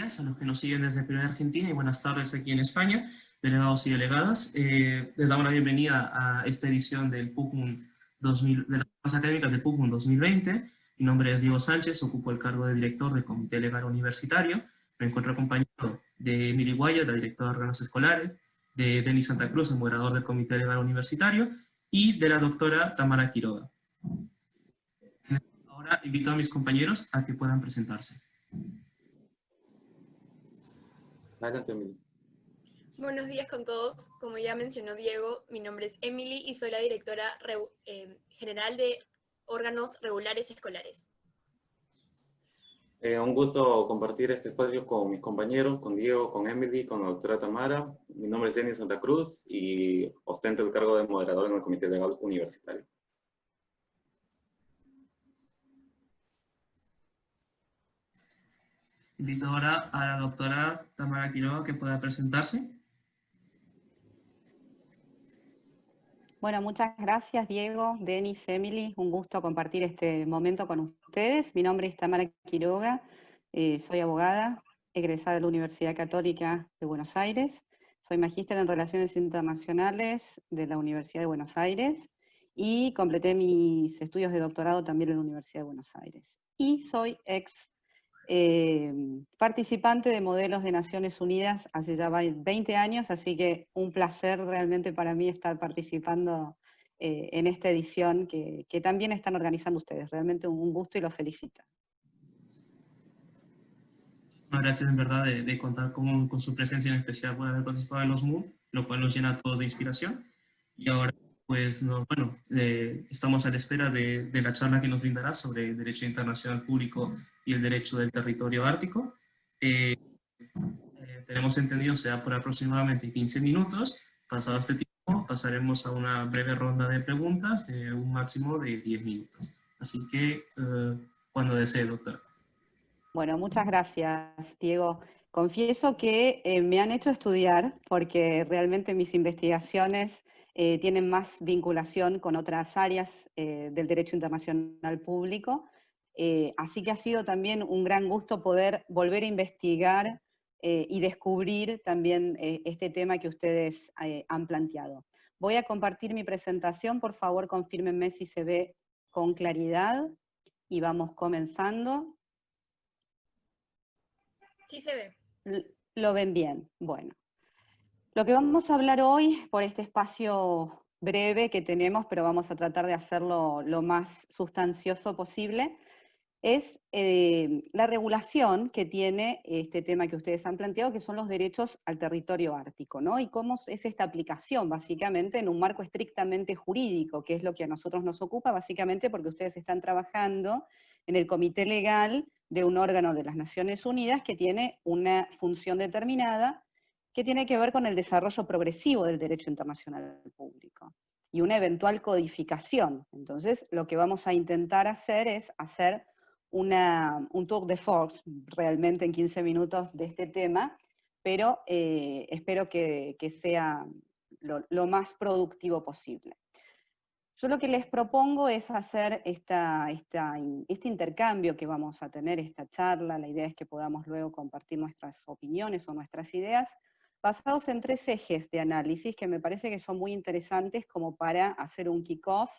días a los que nos siguen desde Perú y Argentina y buenas tardes aquí en España, delegados y delegadas. Les damos la bienvenida a esta edición del PUCMUN 2000, de las Jornadas Académicas del PUCMUN 2020. Mi nombre es Diego Sánchez, ocupo el cargo de director del Comité Legal Universitario. Me encuentro acompañado de Emily Guayas, la directora de órganos escolares, de Denis Santa Cruz, el moderador del Comité Legal Universitario, y de la doctora Tamara Quiroga. Ahora invito a mis compañeros a que puedan presentarse. Adelante, Emily. Buenos días con todos. Como ya mencionó Diego, mi nombre es Emily y soy la directora general de órganos regulares escolares. Un gusto compartir este espacio con mis compañeros, con Diego, con Emily, con la doctora Tamara. Mi nombre es Denis Santa Cruz y ostento el cargo de moderador en el Comité Legal Universitario. Invito ahora a la doctora Tamara Quiroga que pueda presentarse. Bueno, muchas gracias Diego, Denis, Emily, un gusto compartir este momento con ustedes. Mi nombre es Tamara Quiroga, soy abogada, egresada de la Universidad Católica de Buenos Aires, soy magíster en Relaciones Internacionales de la Universidad de Buenos Aires y completé mis estudios de doctorado también en la Universidad de Buenos Aires. Y soy participante de Modelos de Naciones Unidas hace ya 20 años, así que un placer realmente para mí estar participando en esta edición que también están organizando ustedes. Realmente un gusto y los felicito. Gracias en verdad de contar con su presencia en especial por haber participado en los MOOC, lo cual nos llena a todos de inspiración. Y ahora pues estamos a la espera de la charla que nos brindará sobre el derecho internacional público y el derecho del territorio ártico. Tenemos entendido será por aproximadamente 15 minutos. Pasado este tiempo pasaremos a una breve ronda de preguntas de un máximo de 10 minutos. Así que cuando desee, doctora. Bueno, muchas gracias, Diego. Confieso que me han hecho estudiar porque realmente mis investigaciones tienen más vinculación con otras áreas del derecho internacional público, así que ha sido también un gran gusto poder volver a investigar y descubrir también este tema que ustedes han planteado. Voy a compartir mi presentación, por favor confírmenme si se ve con claridad y vamos comenzando. Sí se ve. Lo ven bien. Bueno. Lo que vamos a hablar hoy, por este espacio breve que tenemos, pero vamos a tratar de hacerlo lo más sustancioso posible, es la regulación que tiene este tema que ustedes han planteado, que son los derechos al territorio ártico, ¿no? Y cómo es esta aplicación, básicamente, en un marco estrictamente jurídico, que es lo que a nosotros nos ocupa, básicamente porque ustedes están trabajando en el comité legal de un órgano de las Naciones Unidas que tiene una función determinada que tiene que ver con el desarrollo progresivo del derecho internacional público y una eventual codificación. Entonces, lo que vamos a intentar hacer es hacer un tour de force realmente en 15 minutos de este tema, pero espero que sea lo más productivo posible. Yo lo que les propongo es hacer este intercambio que vamos a tener, esta charla. La idea es que podamos luego compartir nuestras opiniones o nuestras ideas, basados en 3 ejes de análisis que me parece que son muy interesantes como para hacer un kick-off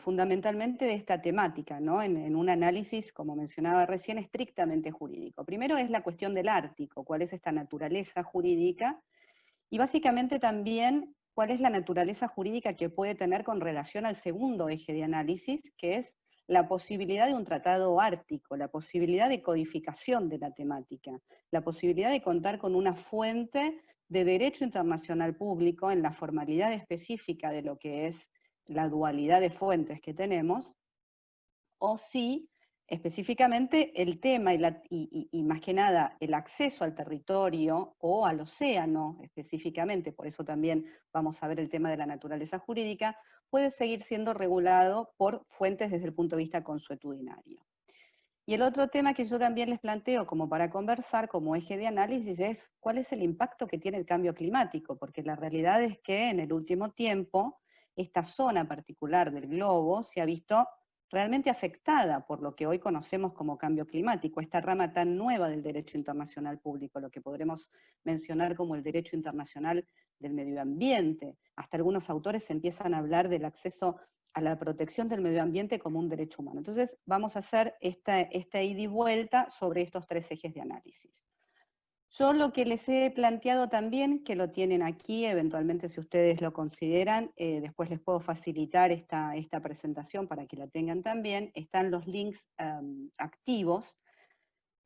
fundamentalmente de esta temática, ¿no? En un análisis, como mencionaba recién, estrictamente jurídico. Primero es la cuestión del Ártico, cuál es esta naturaleza jurídica, y básicamente también cuál es la naturaleza jurídica que puede tener con relación al segundo eje de análisis, que es la posibilidad de un tratado ártico, la posibilidad de codificación de la temática, la posibilidad de contar con una fuente de derecho internacional público en la formalidad específica de lo que es la dualidad de fuentes que tenemos, o si específicamente el tema y más que nada el acceso al territorio o al océano específicamente, por eso también vamos a ver el tema de la naturaleza jurídica, puede seguir siendo regulado por fuentes desde el punto de vista consuetudinario. Y el otro tema que yo también les planteo como para conversar, como eje de análisis, es cuál es el impacto que tiene el cambio climático, porque la realidad es que en el último tiempo esta zona particular del globo se ha visto realmente afectada por lo que hoy conocemos como cambio climático, esta rama tan nueva del derecho internacional público, lo que podremos mencionar como el derecho internacional del medio ambiente. Hasta algunos autores empiezan a hablar del acceso a la protección del medio ambiente como un derecho humano. Entonces vamos a hacer esta ida y vuelta sobre estos tres ejes de análisis. Yo lo que les he planteado también, que lo tienen aquí, eventualmente si ustedes lo consideran, después les puedo facilitar esta presentación para que la tengan también, están los links activos.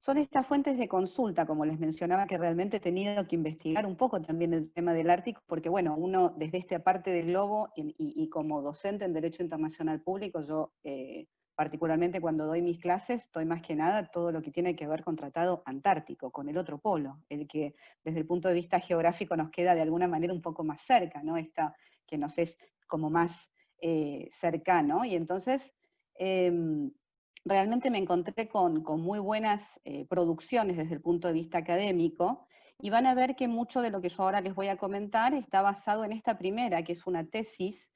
Son estas fuentes de consulta, como les mencionaba, que realmente he tenido que investigar un poco también el tema del Ártico, porque bueno, uno desde esta parte del globo y como docente en Derecho Internacional Público, yo particularmente cuando doy mis clases, doy más que nada todo lo que tiene que ver con Tratado Antártico, con el otro polo, el que desde el punto de vista geográfico nos queda de alguna manera un poco más cerca, ¿no? Esta que nos es como más cercano, y entonces realmente me encontré con muy buenas producciones desde el punto de vista académico, y van a ver que mucho de lo que yo ahora les voy a comentar está basado en esta primera, que es una tesis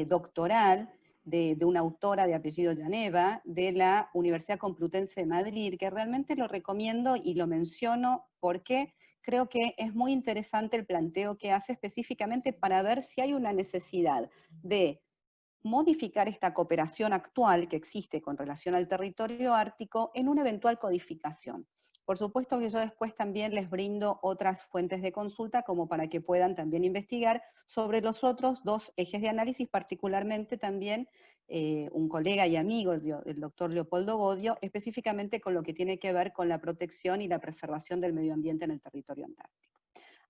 doctoral de una autora de apellido Llaneva, de la Universidad Complutense de Madrid, que realmente lo recomiendo y lo menciono porque creo que es muy interesante el planteo que hace específicamente para ver si hay una necesidad de modificar esta cooperación actual que existe con relación al territorio ártico en una eventual codificación. Por supuesto que yo después también les brindo otras fuentes de consulta como para que puedan también investigar sobre los otros dos ejes de análisis, particularmente también un colega y amigo, el doctor Leopoldo Godio, específicamente con lo que tiene que ver con la protección y la preservación del medio ambiente en el territorio antártico.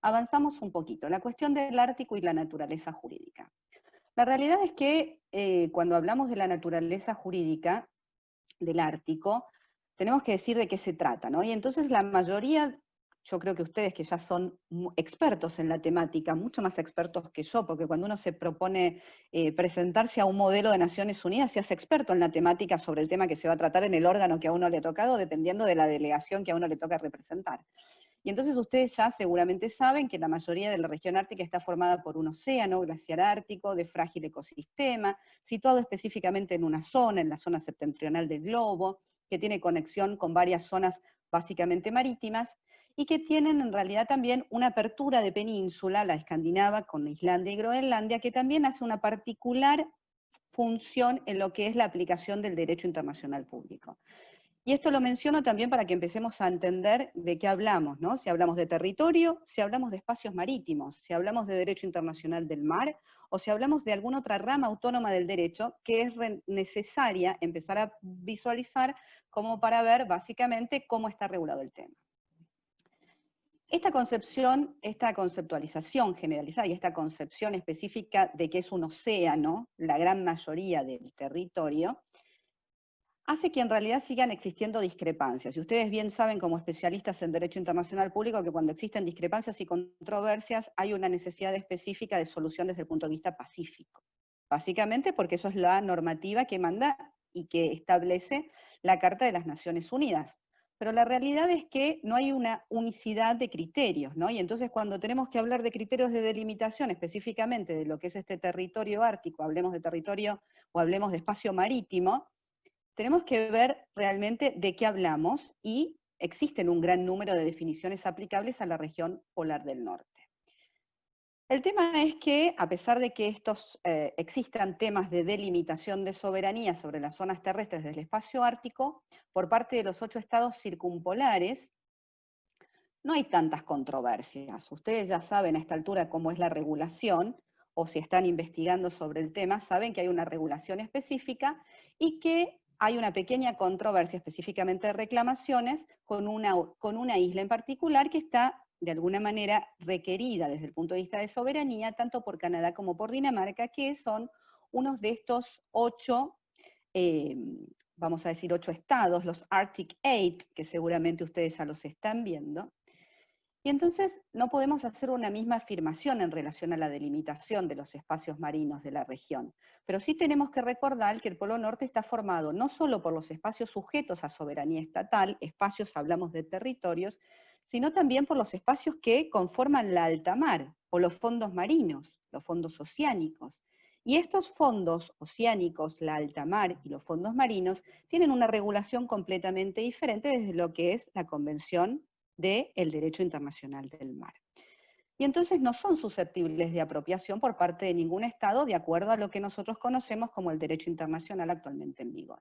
Avanzamos un poquito. La cuestión del Ártico y la naturaleza jurídica. La realidad es que cuando hablamos de la naturaleza jurídica del Ártico, tenemos que decir de qué se trata, ¿no? Y entonces la mayoría, yo creo que ustedes que ya son expertos en la temática, mucho más expertos que yo, porque cuando uno se propone presentarse a un modelo de Naciones Unidas, se hace experto en la temática sobre el tema que se va a tratar en el órgano que a uno le ha tocado, dependiendo de la delegación que a uno le toca representar. Y entonces ustedes ya seguramente saben que la mayoría de la región ártica está formada por un océano glaciar ártico de frágil ecosistema, situado específicamente en una zona, en la zona septentrional del globo, que tiene conexión con varias zonas básicamente marítimas, y que tienen en realidad también una apertura de península, la escandinava, con Islandia y Groenlandia, que también hace una particular función en lo que es la aplicación del derecho internacional público. Y esto lo menciono también para que empecemos a entender de qué hablamos, ¿no? Si hablamos de territorio, si hablamos de espacios marítimos, si hablamos de derecho internacional del mar, o si hablamos de alguna otra rama autónoma del derecho que es necesaria empezar a visualizar como para ver básicamente cómo está regulado el tema. Esta concepción, esta conceptualización generalizada y esta concepción específica de que es un océano, la gran mayoría del territorio, hace que en realidad sigan existiendo discrepancias. Y ustedes bien saben como especialistas en Derecho Internacional Público que cuando existen discrepancias y controversias hay una necesidad específica de solución desde el punto de vista pacífico. Básicamente porque eso es la normativa que manda y que establece la Carta de las Naciones Unidas. Pero la realidad es que no hay una unicidad de criterios, ¿no? Y entonces cuando tenemos que hablar de criterios de delimitación, específicamente de lo que es este territorio ártico, hablemos de territorio o hablemos de espacio marítimo, tenemos que ver realmente de qué hablamos, y existen un gran número de definiciones aplicables a la región polar del norte. El tema es que, a pesar de que existan temas de delimitación de soberanía sobre las zonas terrestres del espacio ártico, por parte de los 8 estados circumpolares, no hay tantas controversias. Ustedes ya saben a esta altura cómo es la regulación, o si están investigando sobre el tema, saben que hay una regulación específica y que hay una pequeña controversia, específicamente de reclamaciones, con una isla en particular que está de alguna manera requerida desde el punto de vista de soberanía, tanto por Canadá como por Dinamarca, que son unos de estos 8, vamos a decir 8 estados, los Arctic 8, que seguramente ustedes ya los están viendo. Y entonces no podemos hacer una misma afirmación en relación a la delimitación de los espacios marinos de la región, pero sí tenemos que recordar que el Polo Norte está formado no solo por los espacios sujetos a soberanía estatal, espacios, hablamos de territorios, sino también por los espacios que conforman la alta mar, o los fondos marinos, los fondos oceánicos. Y estos fondos oceánicos, la alta mar y los fondos marinos, tienen una regulación completamente diferente desde lo que es la Convención del Derecho Internacional del Mar. Y entonces no son susceptibles de apropiación por parte de ningún Estado, de acuerdo a lo que nosotros conocemos como el derecho internacional actualmente en vigor.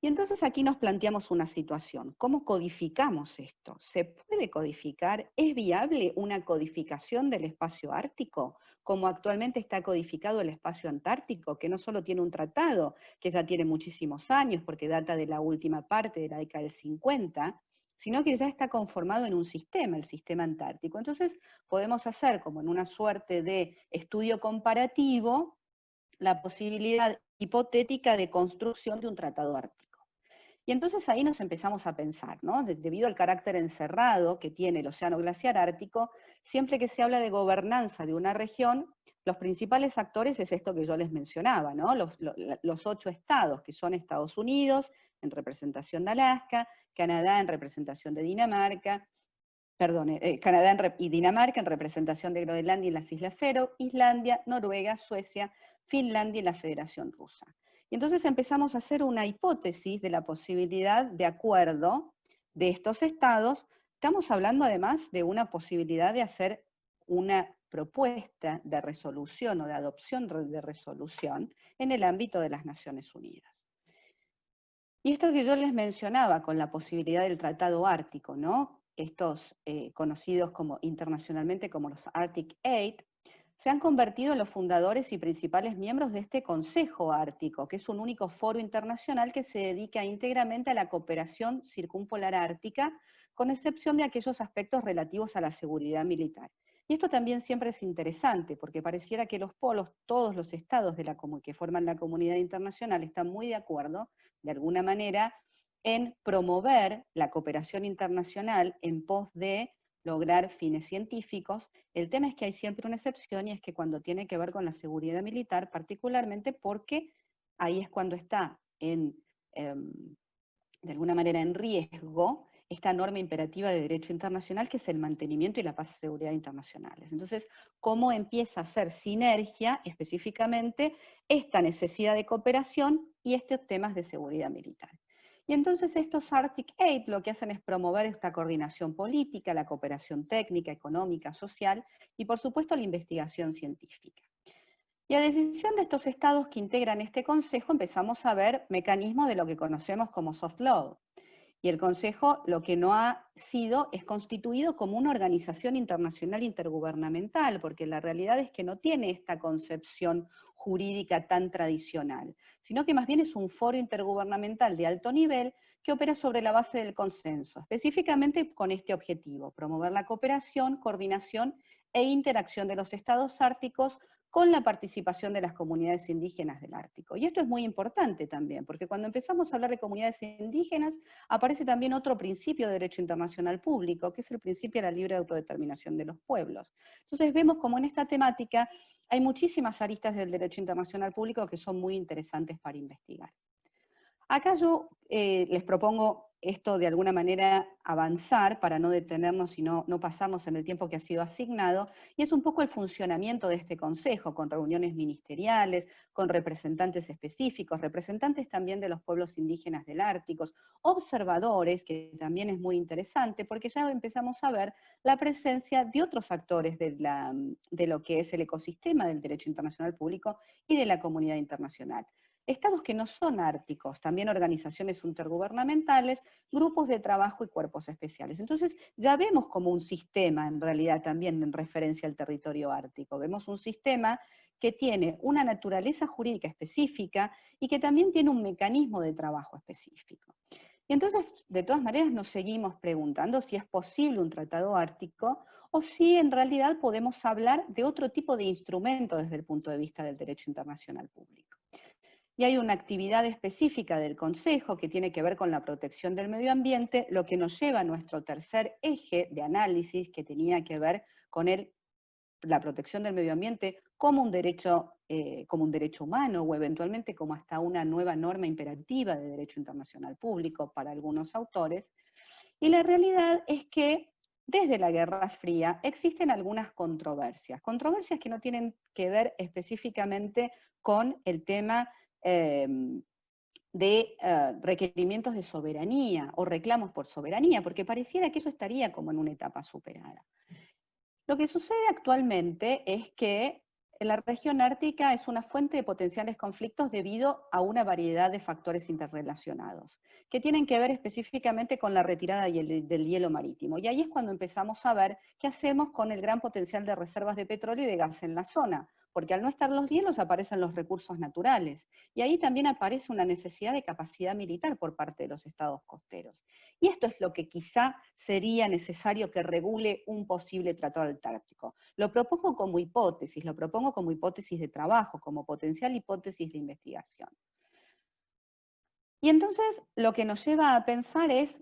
Y entonces aquí nos planteamos una situación. ¿Cómo codificamos esto? ¿Se puede codificar? ¿Es viable una codificación del espacio ártico, como actualmente está codificado el espacio antártico, que no solo tiene un tratado, que ya tiene muchísimos años, porque data de la última parte de la década del 50, sino que ya está conformado en un sistema, el sistema antártico? Entonces podemos hacer, como en una suerte de estudio comparativo, la posibilidad hipotética de construcción de un tratado ártico. Y entonces ahí nos empezamos a pensar, ¿no? Debido al carácter encerrado que tiene el océano glaciar ártico, siempre que se habla de gobernanza de una región, los principales actores es esto que yo les mencionaba, ¿no? Los 8 estados, que son Estados Unidos, en representación de Alaska, Canadá en representación de Dinamarca, Canadá y Dinamarca en representación de Groenlandia y las Islas Faroe, Islandia, Noruega, Suecia, Finlandia y la Federación Rusa. Y entonces empezamos a hacer una hipótesis de la posibilidad de acuerdo de estos estados. Estamos hablando además de una posibilidad de hacer una propuesta de resolución o de adopción de resolución en el ámbito de las Naciones Unidas. Y esto que yo les mencionaba con la posibilidad del Tratado Ártico, ¿no? Estos conocidos internacionalmente como los Arctic 8, se han convertido en los fundadores y principales miembros de este Consejo Ártico, que es un único foro internacional que se dedica íntegramente a la cooperación circumpolar ártica, con excepción de aquellos aspectos relativos a la seguridad militar. Y esto también siempre es interesante, porque pareciera que los polos, todos los estados que forman la comunidad internacional, están muy de acuerdo, de alguna manera, en promover la cooperación internacional en pos de lograr fines científicos. El tema es que hay siempre una excepción, y es que cuando tiene que ver con la seguridad militar, particularmente porque ahí es cuando está de alguna manera en riesgo esta norma imperativa de derecho internacional, que es el mantenimiento y la paz y seguridad internacionales. Entonces, ¿cómo empieza a hacer sinergia específicamente esta necesidad de cooperación y estos temas de seguridad militar? Y entonces estos Arctic 8 lo que hacen es promover esta coordinación política, la cooperación técnica, económica, social y por supuesto la investigación científica. Y a decisión de estos estados que integran este consejo empezamos a ver mecanismos de lo que conocemos como soft law. Y el Consejo lo que no ha sido es constituido como una organización internacional intergubernamental, porque la realidad es que no tiene esta concepción jurídica tan tradicional, sino que más bien es un foro intergubernamental de alto nivel que opera sobre la base del consenso, específicamente con este objetivo: promover la cooperación, coordinación e interacción de los estados árticos con la participación de las comunidades indígenas del Ártico. Y esto es muy importante también, porque cuando empezamos a hablar de comunidades indígenas, aparece también otro principio de derecho internacional público, que es el principio de la libre autodeterminación de los pueblos. Entonces vemos como en esta temática hay muchísimas aristas del derecho internacional público que son muy interesantes para investigar. Acá yo les propongo esto de alguna manera avanzar para no detenernos y no pasarnos en el tiempo que ha sido asignado, y es un poco el funcionamiento de este consejo, con reuniones ministeriales, con representantes específicos, representantes también de los pueblos indígenas del Ártico, observadores, que también es muy interesante, porque ya empezamos a ver la presencia de otros actores de lo que es el ecosistema del derecho internacional público y de la comunidad internacional. Estados que no son árticos, también organizaciones intergubernamentales, grupos de trabajo y cuerpos especiales. Entonces ya vemos como un sistema en realidad también en referencia al territorio ártico. Vemos un sistema que tiene una naturaleza jurídica específica y que también tiene un mecanismo de trabajo específico. Y entonces, de todas maneras, nos seguimos preguntando si es posible un tratado ártico o si en realidad podemos hablar de otro tipo de instrumento desde el punto de vista del derecho internacional público. Y hay una actividad específica del Consejo que tiene que ver con la protección del medio ambiente, lo que nos lleva a nuestro tercer eje de análisis, que tenía que ver con la protección del medio ambiente como un derecho humano, o eventualmente como hasta una nueva norma imperativa de derecho internacional público para algunos autores. Y la realidad es que desde la Guerra Fría existen algunas controversias que no tienen que ver específicamente con el tema de requerimientos de soberanía o reclamos por soberanía, porque pareciera que eso estaría como en una etapa superada. Lo que sucede actualmente es que la región ártica es una fuente de potenciales conflictos debido a una variedad de factores interrelacionados, que tienen que ver específicamente con la retirada del hielo marítimo. Y ahí es cuando empezamos a ver qué hacemos con el gran potencial de reservas de petróleo y de gas en la zona, porque al no estar los hielos aparecen los recursos naturales. Y ahí también aparece una necesidad de capacidad militar por parte de los estados costeros. Y esto es lo que quizá sería necesario que regule un posible tratado antártico. Lo propongo como hipótesis de trabajo, como potencial hipótesis de investigación. Y entonces lo que nos lleva a pensar es,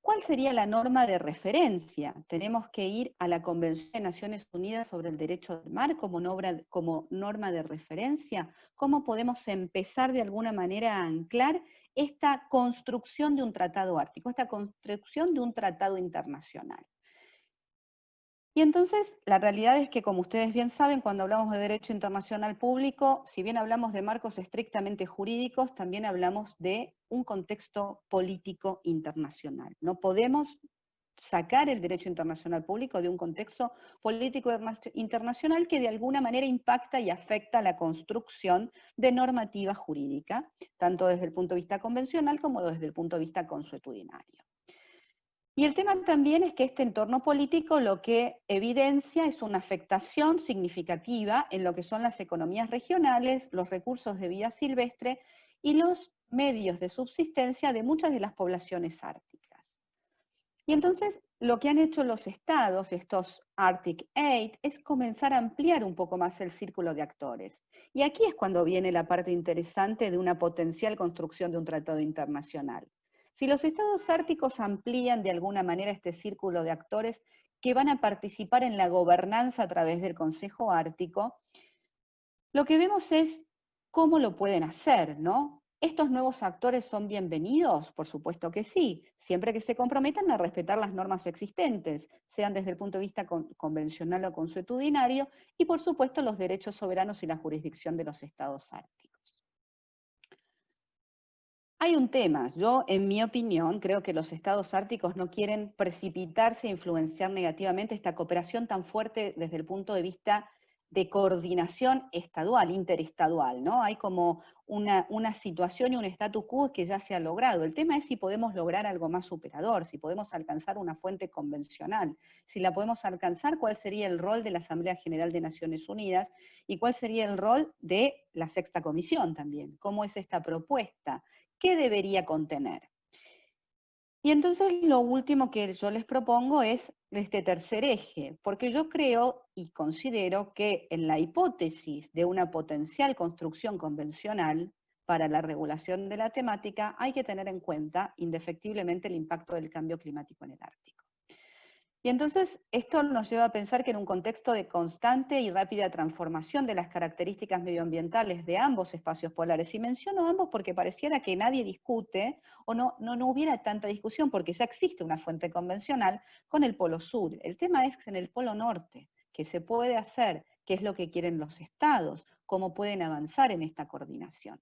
¿cuál sería la norma de referencia? Tenemos que ir a la Convención de Naciones Unidas sobre el Derecho del Mar como norma de referencia. ¿Cómo podemos empezar de alguna manera a anclar esta construcción de un tratado ártico, esta construcción de un tratado internacional? Y entonces, la realidad es que, como ustedes bien saben, cuando hablamos de derecho internacional público, si bien hablamos de marcos estrictamente jurídicos, también hablamos de un contexto político internacional. No podemos sacar el derecho internacional público de un contexto político internacional que de alguna manera impacta y afecta la construcción de normativa jurídica, tanto desde el punto de vista convencional como desde el punto de vista consuetudinario. Y el tema también es que este entorno político lo que evidencia es una afectación significativa en lo que son las economías regionales, los recursos de vida silvestre y los medios de subsistencia de muchas de las poblaciones árticas. Y entonces lo que han hecho los estados, estos Arctic 8, es comenzar a ampliar un poco más el círculo de actores. Y aquí es cuando viene la parte interesante de una potencial construcción de un tratado internacional. Si los estados árticos amplían de alguna manera este círculo de actores que van a participar en la gobernanza a través del Consejo Ártico, lo que vemos es cómo lo pueden hacer, ¿no? ¿Estos nuevos actores son bienvenidos? Por supuesto que sí, siempre que se comprometan a respetar las normas existentes, sean desde el punto de vista convencional o consuetudinario, y por supuesto los derechos soberanos y la jurisdicción de los estados árticos. Hay un tema, yo en mi opinión creo que los estados árticos no quieren precipitarse e influenciar negativamente esta cooperación tan fuerte desde el punto de vista de coordinación estadual, interestadual, ¿no? Hay como una situación y un status quo que ya se ha logrado. El tema es si podemos lograr algo más superador, si podemos alcanzar una fuente convencional, si la podemos alcanzar, cuál sería el rol de la Asamblea General de Naciones Unidas y cuál sería el rol de la Sexta Comisión también, cómo es esta propuesta, qué debería contener. Y entonces lo último que yo les propongo es este tercer eje, porque yo creo y considero que en la hipótesis de una potencial construcción convencional para la regulación de la temática hay que tener en cuenta indefectiblemente el impacto del cambio climático en el Ártico. Y entonces esto nos lleva a pensar que en un contexto de constante y rápida transformación de las características medioambientales de ambos espacios polares, y menciono ambos porque pareciera que nadie discute o no hubiera tanta discusión porque ya existe una fuente convencional con el polo sur. El tema es en el polo norte, qué se puede hacer, qué es lo que quieren los estados, cómo pueden avanzar en esta coordinación.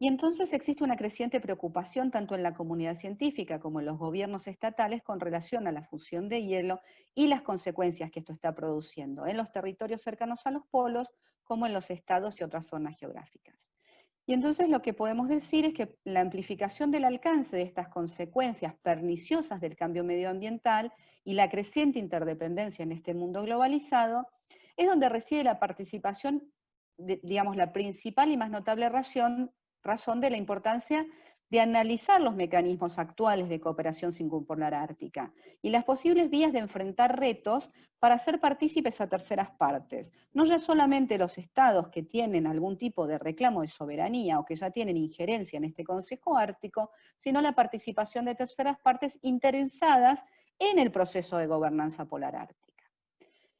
Y entonces existe una creciente preocupación tanto en la comunidad científica como en los gobiernos estatales con relación a la fusión de hielo y las consecuencias que esto está produciendo en los territorios cercanos a los polos como en los estados y otras zonas geográficas. Y entonces lo que podemos decir es que la amplificación del alcance de estas consecuencias perniciosas del cambio medioambiental y la creciente interdependencia en este mundo globalizado es donde reside la participación, digamos, la principal y más notable razón de la importancia de analizar los mecanismos actuales de cooperación circumpolar ártica y las posibles vías de enfrentar retos para hacer partícipes a terceras partes, no ya solamente los estados que tienen algún tipo de reclamo de soberanía o que ya tienen injerencia en este Consejo Ártico, sino la participación de terceras partes interesadas en el proceso de gobernanza polar ártica.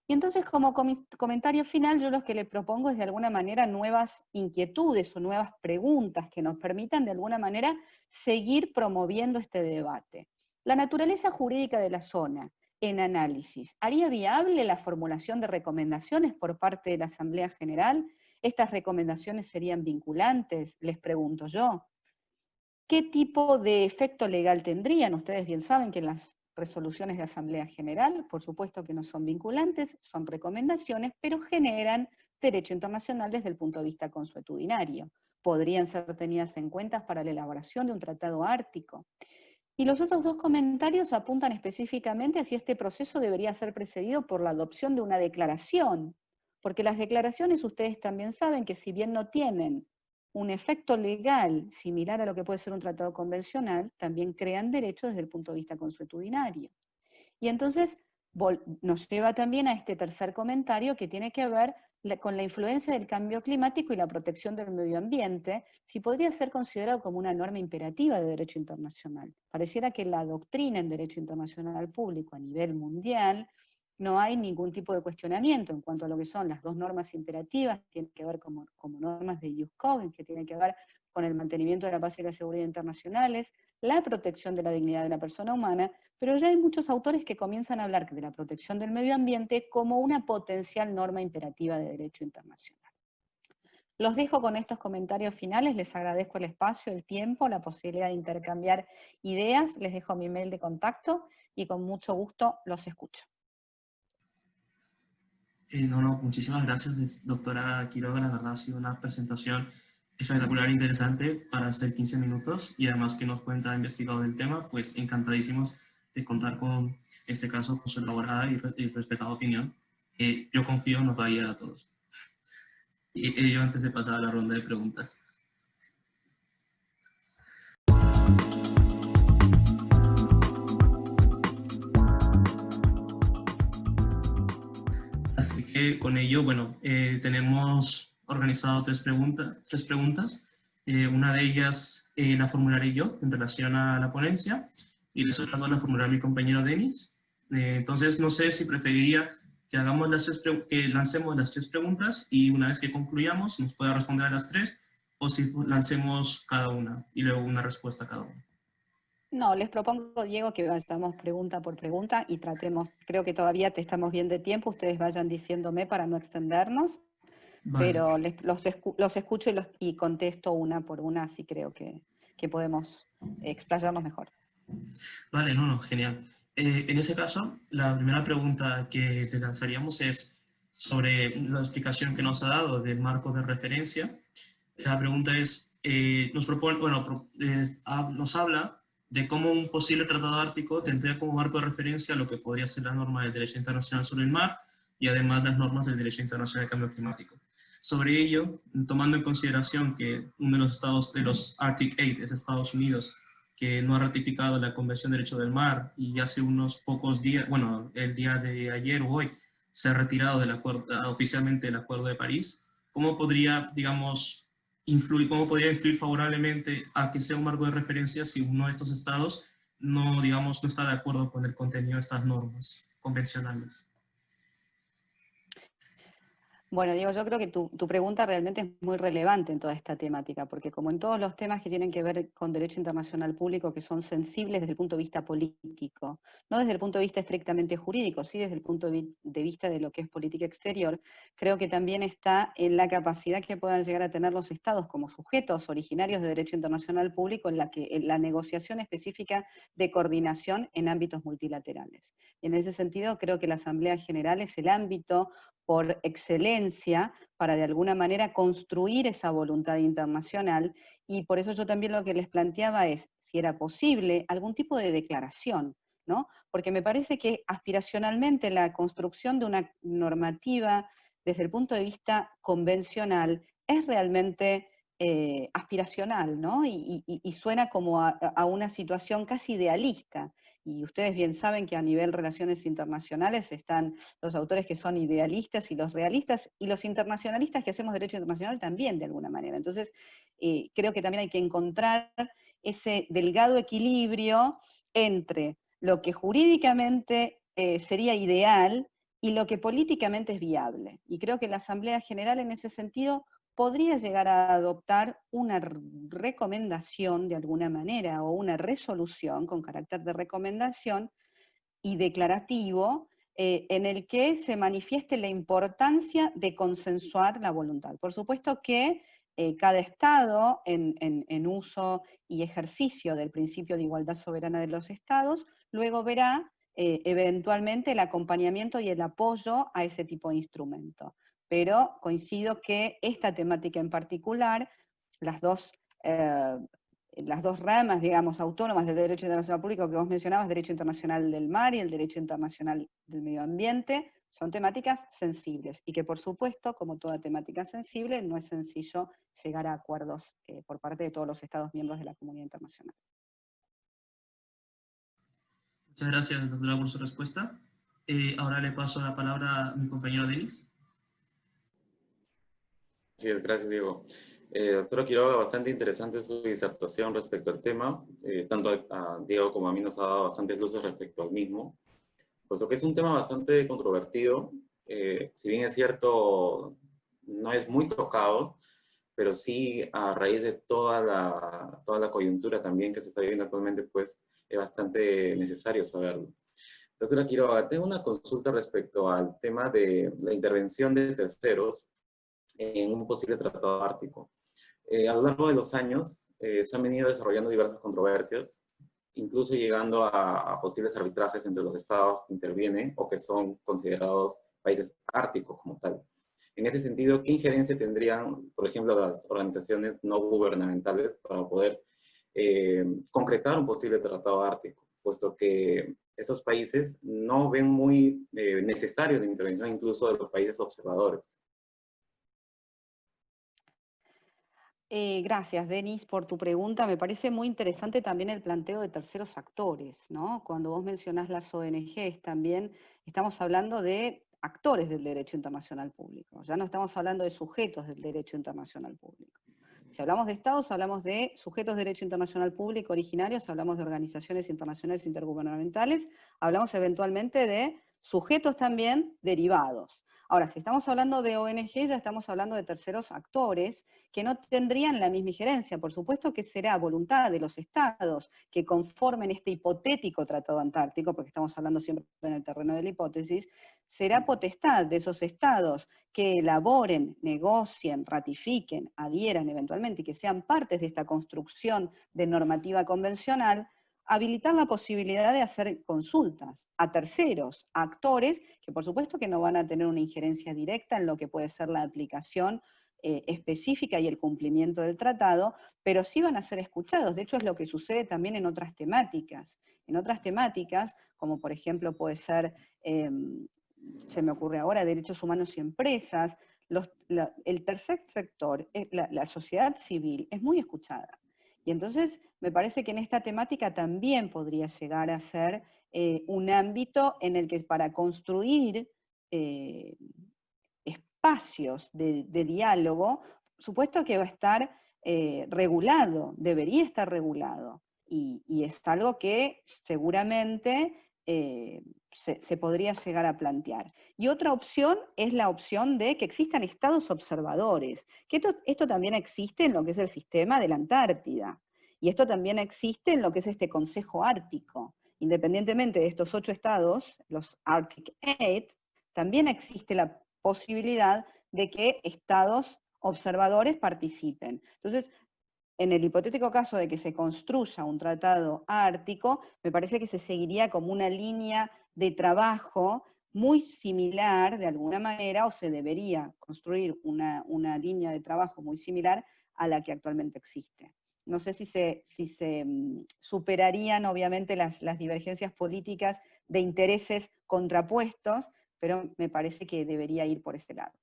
Y entonces, como comentario final, yo lo que le propongo es de alguna manera nuevas inquietudes o nuevas preguntas que nos permitan de alguna manera seguir promoviendo este debate. La naturaleza jurídica de la zona, en análisis, ¿haría viable la formulación de recomendaciones por parte de la Asamblea General? ¿Estas recomendaciones serían vinculantes? Les pregunto yo. ¿Qué tipo de efecto legal tendrían? Ustedes bien saben que las resoluciones de Asamblea General, por supuesto que no son vinculantes, son recomendaciones, pero generan derecho internacional desde el punto de vista consuetudinario. Podrían ser tenidas en cuenta para la elaboración de un tratado ártico. Y los otros dos comentarios apuntan específicamente a si este proceso debería ser precedido por la adopción de una declaración, porque las declaraciones ustedes también saben que si bien no tienen un efecto legal similar a lo que puede ser un tratado convencional, también crean derechos desde el punto de vista consuetudinario. Y entonces nos lleva también a este tercer comentario que tiene que ver con la influencia del cambio climático y la protección del medio ambiente, si podría ser considerado como una norma imperativa de derecho internacional. Pareciera que la doctrina en derecho internacional público a nivel mundial no hay ningún tipo de cuestionamiento en cuanto a lo que son las dos normas imperativas, que tienen que ver como normas de Ius Cogens, que tienen que ver con el mantenimiento de la paz y la seguridad internacionales, la protección de la dignidad de la persona humana, pero ya hay muchos autores que comienzan a hablar de la protección del medio ambiente como una potencial norma imperativa de derecho internacional. Los dejo con estos comentarios finales, les agradezco el espacio, el tiempo, la posibilidad de intercambiar ideas, les dejo mi mail de contacto y con mucho gusto los escucho. Muchísimas gracias, doctora Quiroga. La verdad ha sido una presentación espectacular e interesante para hacer 15 minutos y además que nos cuenta investigado del tema, pues encantadísimos de contar con este caso, con su elaborada y respetada opinión, que yo confío nos va a guiar a todos. Y ello antes de pasar a la ronda de preguntas. Así que con ello, bueno, tenemos organizado tres preguntas. Una de ellas la formularé yo en relación a la ponencia y las otras dos la formulará mi compañero Denis. Entonces, no sé si preferiría que, que lancemos las tres preguntas y una vez que concluyamos nos pueda responder a las tres, o si lancemos cada una y luego una respuesta a cada una. No, les propongo, Diego, que vayamos pregunta por pregunta y tratemos, creo que todavía te estamos bien de tiempo, ustedes vayan diciéndome para no extendernos, vale. Pero los escucho y contesto una por una, así creo que podemos explayarnos mejor. Vale, genial. En ese caso, la primera pregunta que te lanzaríamos es sobre la explicación que nos ha dado del marco de referencia. La pregunta es, nos habla de cómo un posible tratado ártico tendría como marco de referencia lo que podría ser la norma del derecho internacional sobre el mar y además las normas del derecho internacional de cambio climático. Sobre ello, tomando en consideración que uno de los estados de los Arctic 8 es Estados Unidos, que no ha ratificado la Convención de Derecho del Mar y hace unos pocos días, bueno, el día de ayer o hoy, se ha retirado del acuerdo, oficialmente del Acuerdo de París, ¿cómo podría, digamos, cómo podría influir favorablemente a que sea un marco de referencia si uno de estos estados no, digamos, no está de acuerdo con el contenido de estas normas convencionales? Bueno, Diego, yo creo que tu pregunta realmente es muy relevante en toda esta temática, porque como en todos los temas que tienen que ver con derecho internacional público, que son sensibles desde el punto de vista político, no desde el punto de vista estrictamente jurídico, sí desde el punto de vista de lo que es política exterior, creo que también está en la capacidad que puedan llegar a tener los estados como sujetos originarios de derecho internacional público en la negociación específica de coordinación en ámbitos multilaterales. Y en ese sentido, creo que la Asamblea General es el ámbito por excelencia para de alguna manera construir esa voluntad internacional, y por eso yo también lo que les planteaba es si era posible algún tipo de declaración, ¿no? Porque me parece que aspiracionalmente la construcción de una normativa desde el punto de vista convencional es realmente aspiracional, ¿no? Y suena como a una situación casi idealista. Y ustedes bien saben que a nivel relaciones internacionales están los autores que son idealistas y los realistas, y los internacionalistas que hacemos derecho internacional también, de alguna manera. Entonces, creo que también hay que encontrar ese delgado equilibrio entre lo que jurídicamente sería ideal y lo que políticamente es viable. Y creo que la Asamblea General en ese sentido podría llegar a adoptar una recomendación de alguna manera, o una resolución con carácter de recomendación, y declarativo en el que se manifieste la importancia de consensuar la voluntad. Por supuesto que cada Estado, en uso y ejercicio del principio de igualdad soberana de los Estados, luego verá eventualmente el acompañamiento y el apoyo a ese tipo de instrumento. Pero coincido que esta temática en particular, las dos ramas, digamos, autónomas del derecho internacional público que vos mencionabas, derecho internacional del mar y el derecho internacional del medio ambiente, son temáticas sensibles, y que por supuesto, como toda temática sensible, no es sencillo llegar a acuerdos por parte de todos los Estados miembros de la comunidad internacional. Muchas gracias, doctora, por su respuesta. Ahora le paso la palabra a mi compañero Denis. Sí, gracias, Diego. Doctora Quiroga, bastante interesante su disertación respecto al tema. Tanto a Diego como a mí nos ha dado bastantes luces respecto al mismo, puesto que es un tema bastante controvertido. Si bien es cierto, no es muy tocado, pero sí a raíz de toda la coyuntura también que se está viviendo actualmente, pues es bastante necesario saberlo. Doctora Quiroga, tengo una consulta respecto al tema de la intervención de terceros en un posible tratado ártico. A lo largo de los años se han venido desarrollando diversas controversias, incluso llegando a posibles arbitrajes entre los estados que intervienen o que son considerados países árticos como tal. En este sentido, ¿qué injerencia tendrían, por ejemplo, las organizaciones no gubernamentales para poder concretar un posible tratado ártico? Puesto que estos países no ven muy necesario la intervención incluso de los países observadores. Gracias, Denis, por tu pregunta. Me parece muy interesante también el planteo de terceros actores, ¿no? Cuando vos mencionás las ONGs también, estamos hablando de actores del derecho internacional público, ya no estamos hablando de sujetos del derecho internacional público. Si hablamos de estados, hablamos de sujetos de derecho internacional público originarios, hablamos de organizaciones internacionales intergubernamentales, hablamos eventualmente de sujetos también derivados. Ahora, si estamos hablando de ONG, ya estamos hablando de terceros actores que no tendrían la misma injerencia. Por supuesto que será voluntad de los estados que conformen este hipotético tratado antártico, porque estamos hablando siempre en el terreno de la hipótesis, será potestad de esos estados que elaboren, negocien, ratifiquen, adhieran eventualmente y que sean partes de esta construcción de normativa convencional, habilitar la posibilidad de hacer consultas a terceros, a actores, que por supuesto que no van a tener una injerencia directa en lo que puede ser la aplicación específica y el cumplimiento del tratado, pero sí van a ser escuchados. De hecho, es lo que sucede también en otras temáticas. En otras temáticas, como por ejemplo puede ser, se me ocurre ahora, derechos humanos y empresas, el tercer sector, la sociedad civil, es muy escuchada. Y entonces me parece que en esta temática también podría llegar a ser un ámbito en el que para construir espacios de diálogo, supuesto que va a estar regulado, debería estar regulado, y es algo que seguramente se podría llegar a plantear. Y otra opción es la opción de que existan estados observadores, que esto también existe en lo que es el sistema de la Antártida, y esto también existe en lo que es este Consejo Ártico. Independientemente de estos 8 estados, los Arctic 8, también existe la posibilidad de que estados observadores participen. Entonces, en el hipotético caso de que se construya un tratado ártico, me parece que se seguiría como una línea de trabajo muy similar, de alguna manera, o se debería construir una línea de trabajo muy similar a la que actualmente existe. No sé si se superarían, obviamente, las divergencias políticas de intereses contrapuestos, pero me parece que debería ir por ese lado.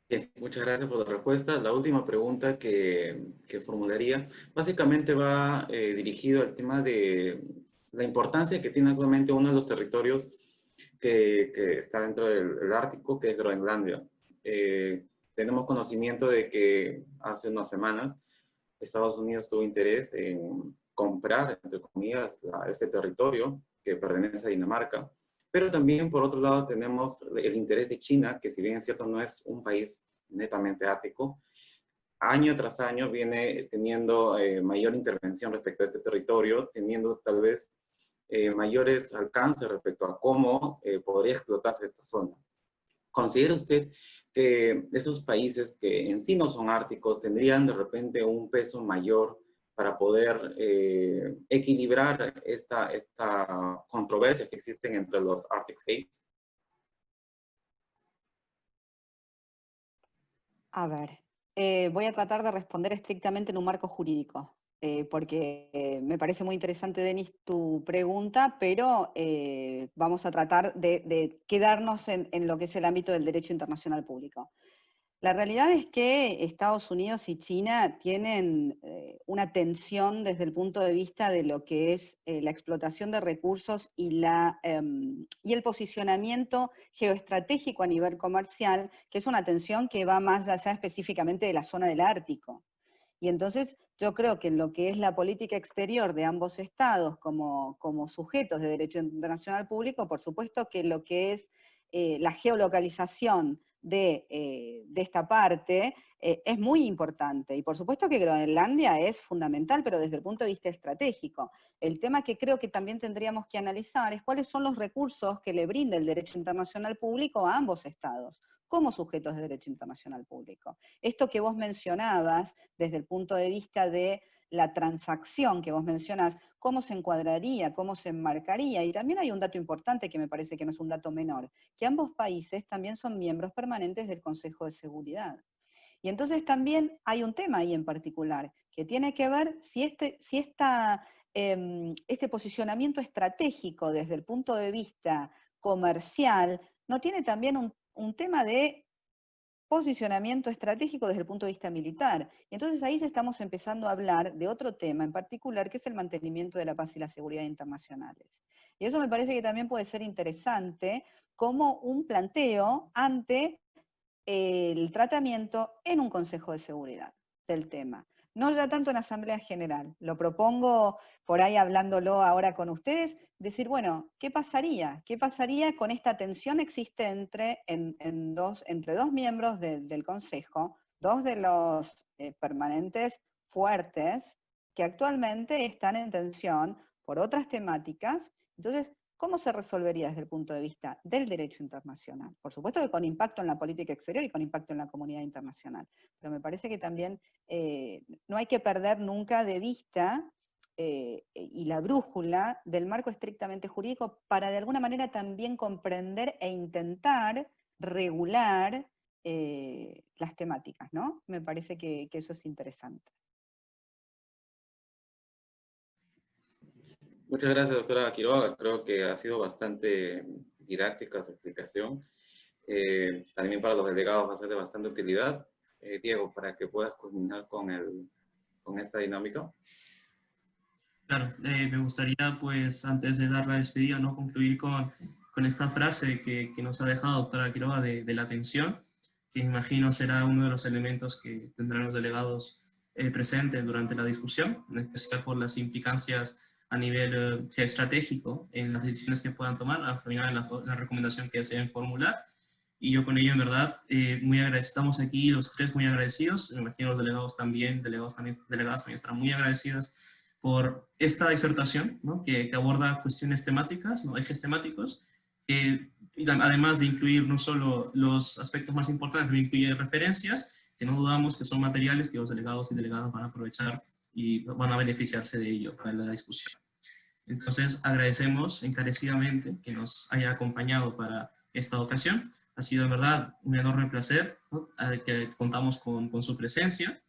Bien, muchas gracias por la respuesta. La última pregunta que formularía básicamente va dirigido al tema de la importancia que tiene actualmente uno de los territorios que está dentro del Ártico, que es Groenlandia. Tenemos conocimiento de que hace unas semanas Estados Unidos tuvo interés en comprar, entre comillas, este territorio que pertenece a Dinamarca. Pero también, por otro lado, tenemos el interés de China, que si bien es cierto no es un país netamente ártico, año tras año viene teniendo mayor intervención respecto a este territorio, teniendo tal vez mayores alcances respecto a cómo podría explotarse esta zona. ¿Considera usted que esos países que en sí no son árticos tendrían de repente un peso mayor para poder equilibrar esta controversia que existen entre los Arctic States? A ver, voy a tratar de responder estrictamente en un marco jurídico, porque me parece muy interesante, Denis, tu pregunta, pero vamos a tratar de quedarnos en lo que es el ámbito del derecho internacional público. La realidad es que Estados Unidos y China tienen una tensión desde el punto de vista de lo que es la explotación de recursos y el posicionamiento geoestratégico a nivel comercial, que es una tensión que va más allá específicamente de la zona del Ártico. Y entonces yo creo que en lo que es la política exterior de ambos estados como sujetos de derecho internacional público, por supuesto que lo que es la geolocalización de esta parte es muy importante. Y por supuesto que Groenlandia es fundamental, pero desde el punto de vista estratégico. El tema que creo que también tendríamos que analizar es cuáles son los recursos que le brinda el derecho internacional público a ambos estados, como sujetos de derecho internacional público. Esto que vos mencionabas, desde el punto de vista de la transacción que vos mencionás, cómo se encuadraría, cómo se enmarcaría, y también hay un dato importante que me parece que no es un dato menor, que ambos países también son miembros permanentes del Consejo de Seguridad. Y entonces también hay un tema ahí en particular, que tiene que ver si este posicionamiento estratégico desde el punto de vista comercial no tiene también un tema de posicionamiento estratégico desde el punto de vista militar. Y entonces ahí estamos empezando a hablar de otro tema en particular, que es el mantenimiento de la paz y la seguridad internacionales. Y eso me parece que también puede ser interesante como un planteo ante el tratamiento en un Consejo de Seguridad del tema. No ya tanto en Asamblea General, lo propongo por ahí hablándolo ahora con ustedes, decir, bueno, ¿qué pasaría? ¿Qué pasaría con esta tensión existente entre dos miembros del Consejo, dos de los permanentes fuertes, que actualmente están en tensión por otras temáticas? Entonces, ¿cómo se resolvería desde el punto de vista del derecho internacional? Por supuesto que con impacto en la política exterior y con impacto en la comunidad internacional, pero me parece que también no hay que perder nunca de vista y la brújula del marco estrictamente jurídico para de alguna manera también comprender e intentar regular las temáticas, ¿no? Me parece que eso es interesante. Muchas gracias, doctora Quiroga. Creo que ha sido bastante didáctica su explicación. También para los delegados va a ser de bastante utilidad. Diego, para que puedas culminar con esta dinámica. Claro, me gustaría, pues, antes de dar la despedida, ¿no?, concluir con esta frase que nos ha dejado doctora Quiroga de la atención, que imagino será uno de los elementos que tendrán los delegados presentes durante la discusión, en especial por las implicancias a nivel geoestratégico en las decisiones que puedan tomar, al final en la recomendación que deseen formular. Y yo con ello, en verdad, muy agradecidos. Estamos aquí los tres muy agradecidos. Me imagino los delegadas también estarán muy agradecidas por esta disertación, ¿no?, que aborda cuestiones temáticas, ¿no?, ejes temáticos, además de incluir no solo los aspectos más importantes, sino incluye referencias, que no dudamos que son materiales que los delegados y delegadas van a aprovechar y van a beneficiarse de ello para la discusión. Entonces, agradecemos encarecidamente que nos haya acompañado para esta ocasión. Ha sido, en verdad, un enorme placer, ¿no?, que contamos con su presencia.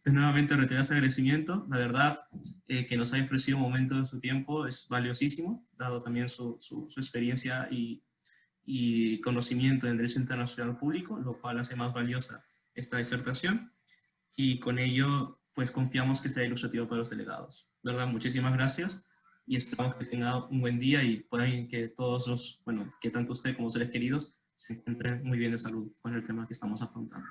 Nuevamente reiterar ese agradecimiento. La verdad, que nos haya ofrecido un momento de su tiempo es valiosísimo, dado también su experiencia y conocimiento en Derecho Internacional Público, lo cual hace más valiosa esta disertación. Y con ello, pues confiamos que sea ilustrativo para los delegados. ¿Verdad? Muchísimas gracias y esperamos que tengan un buen día y puedan que todos que tanto usted como seres queridos se encuentren muy bien de salud con el tema que estamos afrontando.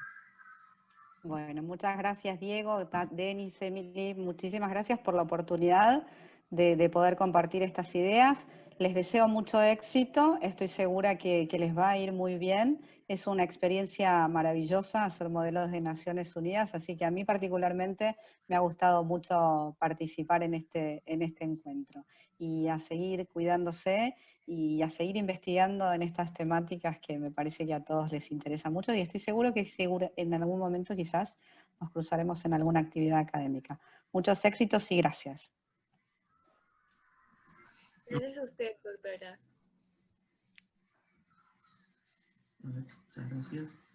Bueno, muchas gracias Diego, Denis, Emily, muchísimas gracias por la oportunidad de poder compartir estas ideas. Les deseo mucho éxito, estoy segura que les va a ir muy bien. Es una experiencia maravillosa hacer modelos de Naciones Unidas, así que a mí particularmente me ha gustado mucho participar en este encuentro. Y a seguir cuidándose y a seguir investigando en estas temáticas que me parece que a todos les interesa mucho, y estoy seguro que en algún momento quizás nos cruzaremos en alguna actividad académica. Muchos éxitos y gracias. Gracias a usted, doctora. Muchas gracias.